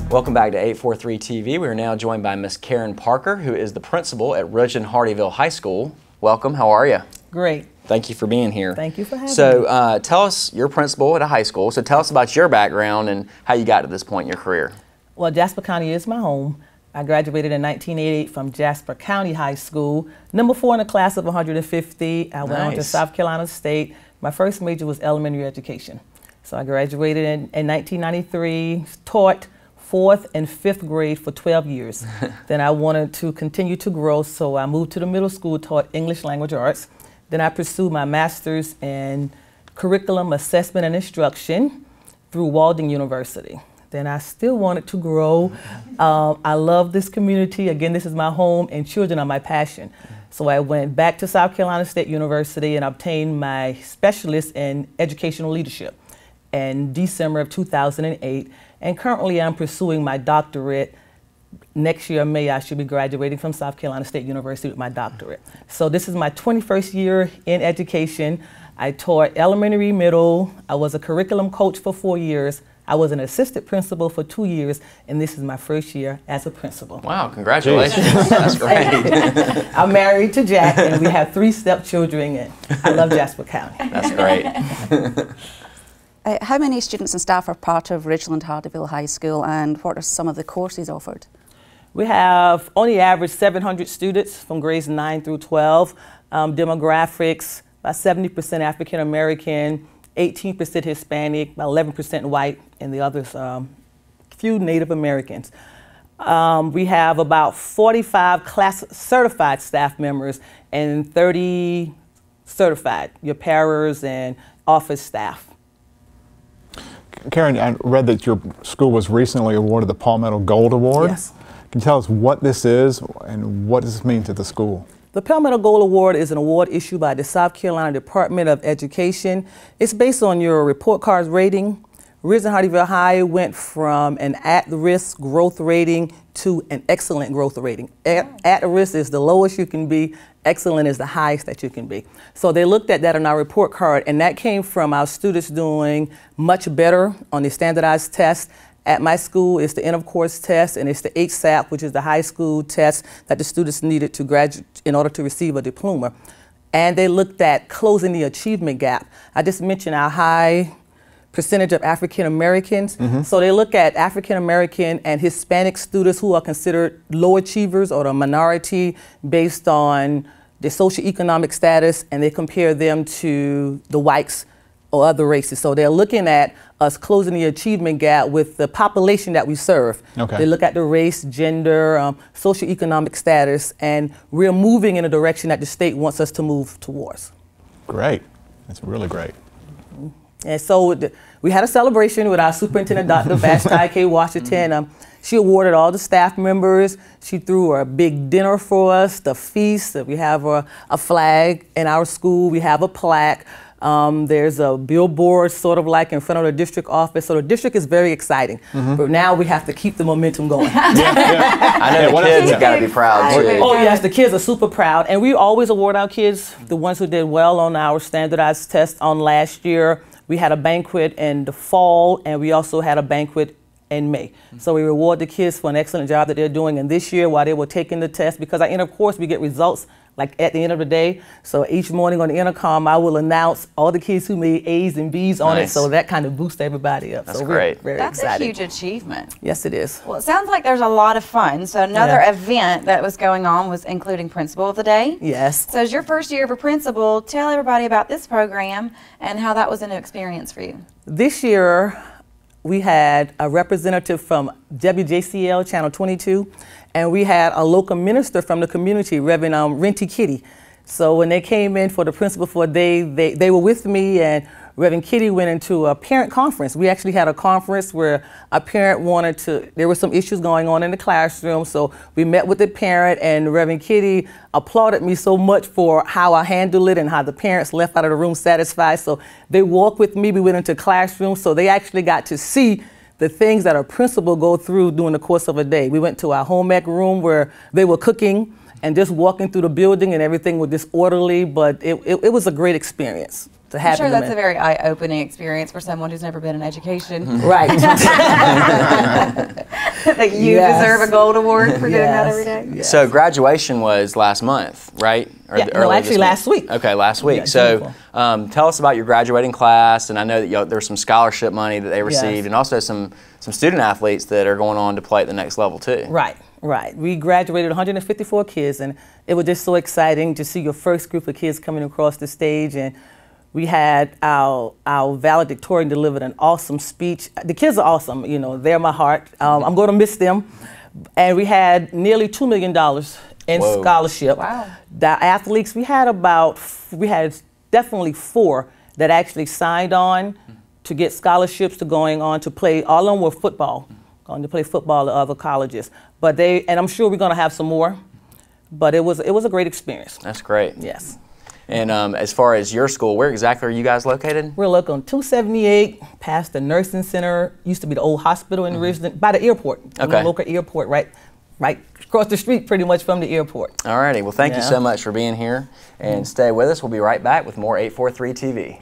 Welcome back to 843 TV. We are now joined by Miss Karen Parker, who is the principal at Ridgeland Hardeeville High School. Welcome. How are you? Great. Thank you for being here. Thank you for having me. So tell us, you're principal at a high school, so tell us about your background and how you got to this point in your career. Well, Jasper County is my home. I graduated in 1988 from Jasper County High School, number 4 in the class of 150. I went on to South Carolina State. My first major was elementary education. So I graduated in 1993, taught 4th and 5th grade for 12 years. Then I wanted to continue to grow, so I moved to the middle school, taught English language arts. Then I pursued my master's in curriculum assessment and instruction through Walden University. Then I still wanted to grow. I love this community. Again, this is my home, and children are my passion. So I went back to South Carolina State University and obtained my specialist in educational leadership in December of 2008. And currently I'm pursuing my doctorate. Next year, May, I should be graduating from South Carolina State University with my doctorate. So this is my 21st year in education. I taught elementary, middle. I was a curriculum coach for 4 years. I was an assistant principal for 2 years, and this is my first year as a principal. Wow, congratulations. That's great. I'm married to Jack, and we have 3 stepchildren, and I love Jasper County. That's great. How many students and staff are part of Ridgeland Hardeeville High School, and what are some of the courses offered? We have, on the average, 700 students from grades 9 through 12. Demographics, about 70% African American, 18% Hispanic, about 11% white, and the others, few Native Americans. We have about 45 class certified staff members and 30 certified, your paras and office staff. Karen, I read that your school was recently awarded the Palmetto Gold Award. Yes. Can you tell us what this is and what does this mean to the school? The Palmetto Gold Award is an award issued by the South Carolina Department of Education. It's based on your report cards rating. Ridgeland Hardeeville High went from an at-risk growth rating to an excellent growth rating. At-risk is the lowest you can be. Excellent is the highest that you can be. So they looked at that on our report card, and that came from our students doing much better on the standardized test. At my school, it's the end of course test, and it's the HSAP, which is the high school test that the students needed to graduate in order to receive a diploma. And they looked at closing the achievement gap. I just mentioned our high percentage of African Americans. So they look at African American and Hispanic students who are considered low achievers or the minority based on their socioeconomic status, and they compare them to the whites or other races. So they're looking at us closing the achievement gap with the population that we serve. Okay. They look at the race, gender, socioeconomic status, and we're moving in a direction that the state wants us to move towards. Great. That's really great. And so we had a celebration with our superintendent, Dr. Vashti K. Washington. She awarded all the staff members. She threw a big dinner for us, the feast. We have a flag in our school. We have a plaque. There's a billboard sort of like in front of the district office. So the district is very exciting. But now we have to keep the momentum going. I know the kids have got to be proud too. Oh yes, the kids are super proud. And we always award our kids, the ones who did well on our standardized test on last year. We had a banquet in the fall, and we also had a banquet in May. So we reward the kids for an excellent job that they're doing. And this year, while they were taking the test, because at the end of course we get results like at the end of the day. So each morning on the intercom, I will announce all the kids who made A's and B's on it. So that kind of boosts everybody up. That's so great. Very That's excited. a huge achievement. Yes, it is. Well, it sounds like there's a lot of fun. So another event that was going on was including Principal of the Day. Yes. So as your first year of a principal, tell everybody about this program and how that was a new experience for you. This year, we had a representative from WJCL Channel 22, and we had a local minister from the community, Reverend Renty Kitty. So when they came in for the principal for a day, they were with me, and Reverend Kitty went into a parent conference. We actually had a conference where a parent wanted to, there were some issues going on in the classroom, so we met with the parent, and Reverend Kitty applauded me so much for how I handled it and how the parents left out of the room satisfied. So they walked with me, we went into classrooms, so they actually got to see the things that a principal go through during the course of a day. We went to our home ec room where they were cooking, and just walking through the building and everything was just orderly, but it was a great experience to have. I'm sure that's a very eye-opening experience for someone who's never been in education. Right. That you deserve a gold award for doing that every day. Yes. So graduation was last month, right? Or Yeah, no, actually last week. Okay, last week. Yeah, so tell us about your graduating class, and I know that there's some scholarship money that they received, Yes. and also some student athletes that are going on to play at the next level too. Right, right. We graduated 154 kids, and it was just so exciting to see your first group of kids coming across the stage. And we had our valedictorian delivered an awesome speech. The kids are awesome, you know, they're my heart. I'm going to miss them. And we had nearly $2 million in scholarship. Wow. The athletes, we had definitely 4 that actually signed on to get scholarships to going on to play. All of them were football, going to play football at other colleges. But and I'm sure we're going to have some more. But it was a great experience. That's great. Yes. And as far as your school, where exactly are you guys located? We're located on 278, past the nursing center. Used to be the old hospital in Ridgeland, by the airport. Okay. The local airport, right across the street, pretty much from the airport. All righty. Well, thank you so much for being here, and stay with us. We'll be right back with more 843 TV.